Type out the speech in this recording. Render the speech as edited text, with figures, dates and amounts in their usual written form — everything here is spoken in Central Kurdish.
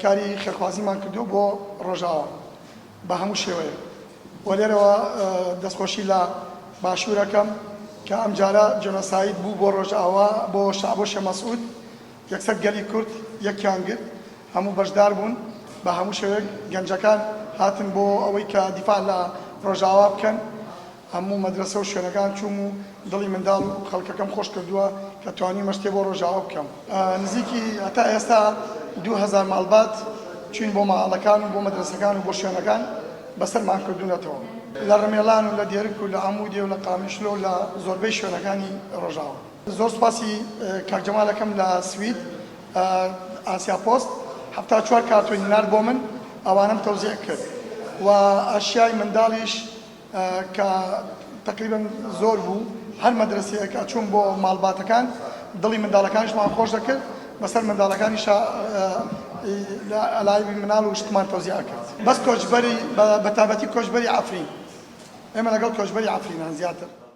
کاری خێرخوازیمان کردو بۆ ڕۆژاوا بە هەموو شێوەیە و لێرەوە دەستخۆشی لە باشوورەکەم کە ئەم جارە جۆنۆساید بوو بۆ ڕۆژاوا بۆ شابۆشە مەسعود یەکسەر گەلی کورد یەکیان گرت هەموو بەشدار بوون بە هەموو شێوەیەک گەنجەکان هاتن بۆ ئەوەی کە دیفاع لە ڕۆژاوا بکەن هەموو مەدرسە و شوێنەکان چووم و دڵی منداڵ و خەڵکەکەم خۆش کردووە کە توانیمە شتێ بۆ ڕۆژاوا بکەم نزیکی هەتا ئێستا 2000 ماڵبات چوین بۆ ماڵەکان و بۆ مەدرسەکان و بۆ شوێنەکان بەسەرمان کردوونەتەوە لە ڕمێڵان و لە دێرک و لە ئامودێ و لە قامیشلۆ و لە زۆربەی شوێنەکانی ڕۆژاوا زۆر سوپاسی کاک جەمالەکەم لە سوید ئاسیا پۆست 74 کارتۆنی نارد بۆ من ئەوانم تەوزیع کرد و ئەشیای منداڵیش کە تقریبا زۆر بوو هەر مەدرسەیەک ئەچوون بۆ ماڵباتەکان دڵی منداڵەکانیشمان خۆش دەکرد بەسەر منداڵەکانیش لایبی مناڵ و شتمان تەوزیع کرد بەس کۆچبەری بەتابەتی کۆچبەری عەفرین ئێمە لەگەڵ کۆچبەری عەفرینان زیاتر